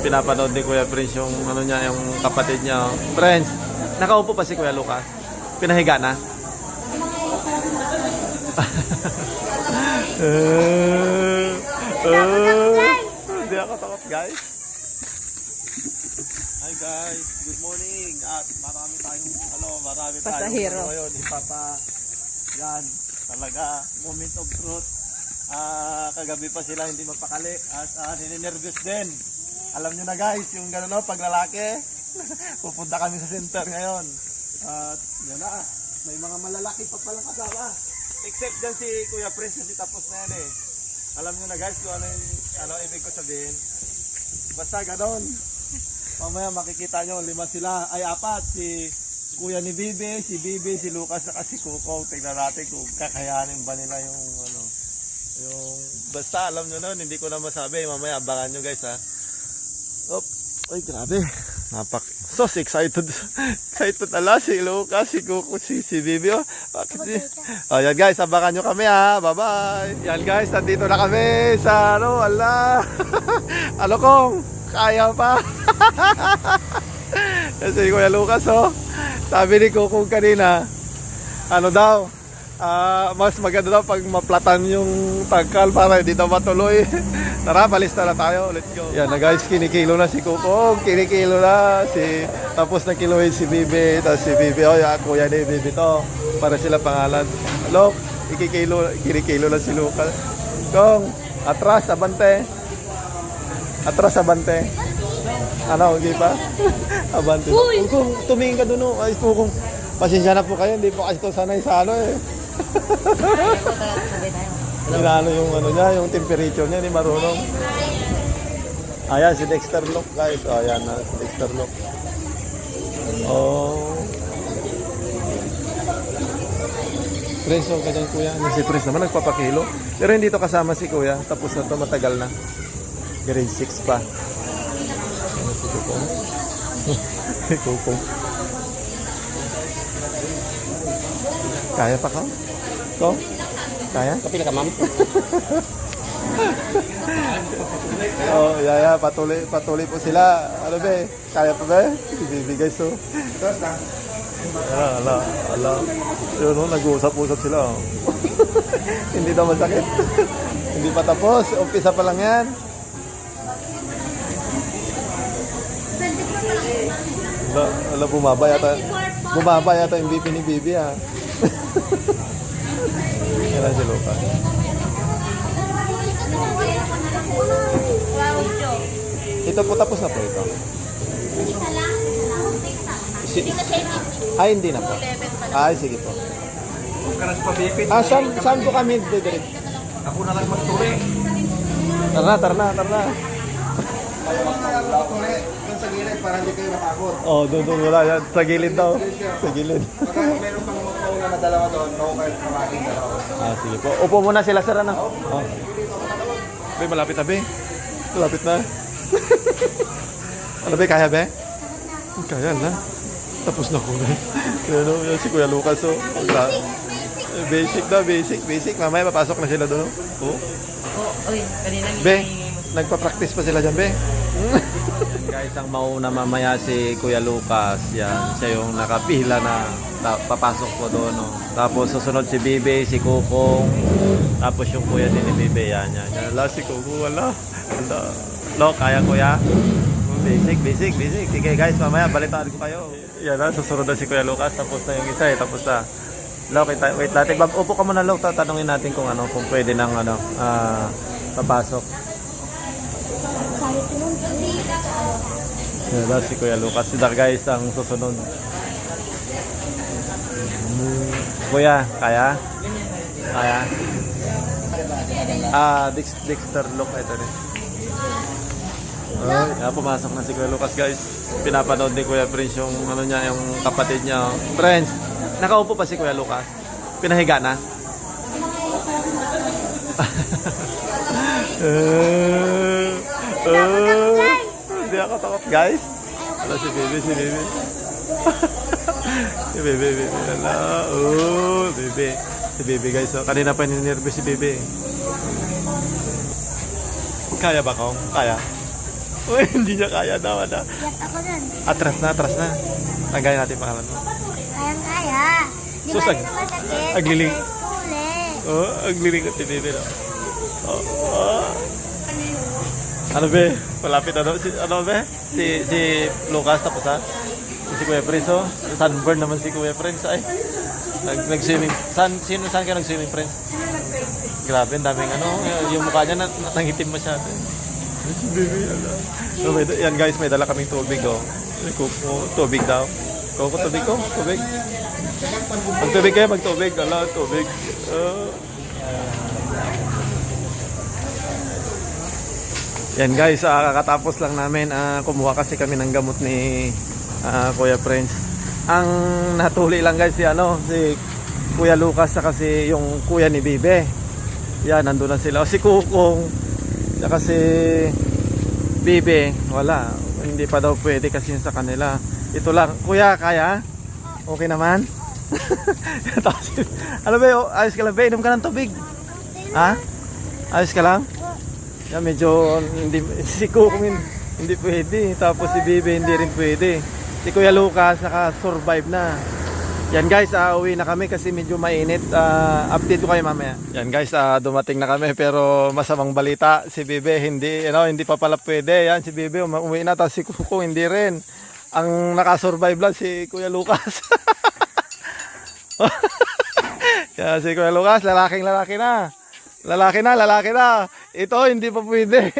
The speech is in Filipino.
pinapanood ni Kuya Prince yung ano niya, yung kapatid niya. Friends, nakaupo pa si Kuya Lucas. Pinahiga na. Hindi ako takot, guys. Hi guys, good morning. At marami tayong Pasahero. ngayon. Yan, talaga moment of truth. Kagabi pa sila hindi magpakali at nininervous din. Alam nyo na guys, yung gano'n pag lalaki, pupunta kami sa center ngayon. At yan na, may mga malalaki pa palang kasama. Except dyan si Kuya Prince kasi tapos na yan eh. Alam nyo na guys kung ano ibig ko sabihin. Basta gano'n. Mamaya makikita nyo, 5 sila, ay 4. Si Kuya ni Bibi, si Bibi, si Lucas, at si Kuko. Tignan natin kung kakayanin ba nila yung basta alam nyo nun, hindi ko na masabi. Mamaya abangan nyo guys ha. Ay grabe. So excited. Excited ala si Lucas, si Kuko, si Bibi. Bakit yan guys, abangan nyo kami ha. Bye bye. Yan guys, nandito na kami sa ala. Ano kong kaya pa. Kasi Kuya Lucas sabi ni Kuko kanina, ano daw, mas maganda daw pag maplatan yung tangkal para hindi daw matuloy. Tara, balista na tayo. Let's go. Yan na guys, kinikilo na si Kuko. Kinikilo na. Tapos nakiluhin si Bibi. Tapos si Bibi, kuya ni Bibi to. Para sila pangalan. Hello, kinikilo na si Lucas. Kung, atras, abante. Atras, abante. Ano, hindi pa? Abante. Kung tumingin ka dun, ay kung pasensya na po kayo, hindi po kasi ito sanay sa ano eh. Inano yung ano niya, yung temperature niya, hindi marunong. Ayan, si Dexter Lock guys. Ayan na, si Dexter Lock. Prince, ganyan kuya. Si Prince naman nagpapakilo. Pero hindi to kasama si kuya. Tapos na to, matagal na. Grade 6 pa. Si Kukong. Kukong. Kaya pa ka? Ko? Kaya? Kapila ka, ma'am? Yaya, patuloy po sila. Ano ba? Kaya pa ba? Ibibigay so. Ala. Yun, nag-uusap-usap sila. Hindi daw masakit. Hindi pa tapos. Umpisa pa lang yan. Ala, bumaba yata yung BP ni Bibi ha. Yan si Lucas. Ito po tapos na po ito. Ay, hindi na po. Ay, sige po. Saan po kami didirit? Ako na lang magturi. Tara na. Magturi. Doon sa gilid para hindi kayo matakot. Doon wala yan. Sa gilid daw. Sa gilid. Pagka meron pang mauna na dalawa doon, kayo kamating dalawa. Sige po. Upo muna sila, sir, ano? Be, malapit na, be. Malapit na. Ano, be, kaya, be? Kaya na. Tapos na ko, be. Yan si Kuya Lucas, Basic. Mamaya papasok na sila doon, Be, nagpa-practice pa sila dyan, be. Guys, ang mauna mamaya si Kuya Lucas. Yan, siya yung nakapila na papasok po doon. Tapos susunod si Bibi, si Kukong. Tapos yung kuya din ni Bibi. Yan. Wala si Kukong, wala. Kaya kuya. Basic. Sige guys, mamaya balitaan ko kayo. Yan na, susunod na si Kuya Lucas. Tapos na yung isa tapos na. Wait natin. Upo ka muna, tatanungin natin kung pwede nang papasok. Yan si Kuya Lucas. Si Dar guys ang susunod. Kuya, kaya? Dexter Lock ito rin. Pumasok na si Kuya Lucas guys. Pinapanood ni Kuya Prince yung ano niya, yung kapatid niya. Friends, nakaupo pa si Kuya Lucas. Pinahiga na. Hindi ako takot guys. Wala si Bibi. Si Bibi. Wala. Bibi. Si Bibi guys. Kanina pa ninervous si Bibi. Kaya ba kong? Kaya? Uy, hindi niya kaya daw. Yak ako dun. Atras na, atras na. Tagay natin pangalan mo. Kayang-kaya. Di So, ba sag- rin masakit? agliling. Uli. Oh, ang lilingot ni Bibi, no? Oh, oh. Ano be? Malapit na daw. Ano be? Si Lucas tapos ha? Si Kuya Prince, oh. Sunburn naman si Kuya Prince, ay. Nag-swimming. Saan kayo nag-swimming, Prince? Grabe, ang daming ano. Yung mukha niya nangitim masyado. Si Bibi, ano. So, yan guys, may dala kaming tubig, oh. Tubig daw. Koko, tubig ko? Tubig? Magtubig kayo, magtubig. Ala, tubig. Yan guys, kakatapos lang namin. Kumuha kasi kami ng gamot ni Kuya Prince. Ang natuli lang guys si Kuya Lucas sa kasi yung kuya ni Bibe. Yan, nandun na sila. Si Kukong, saka si Bibe, wala. Hindi pa daw pwede kasi sa kanila. Ito lang. Kuya, kaya? Okay naman? Tapos, ano ba yun? Ayos ka lang ba? Inom ka ng tubig? Ha? Ayos ka lang? Yan, medyo hindi, si Kukong hindi pwede. Tapos si Bibe hindi rin pwede. Si Kuya Lucas naka-survive na. Yan guys, uwi na kami kasi medyo mainit. Update ko kayo mamaya. Yan guys, dumating na kami pero masamang balita. Si Bibe hindi pa pala pwede. Yan, si Bibe umuwi na. Tapos si Kukong hindi rin. Ang naka-survive lang si Kuya Lucas. Yan, si Kuya Lucas, lalaki na. Lalaki na. Ito, hindi pa pwede.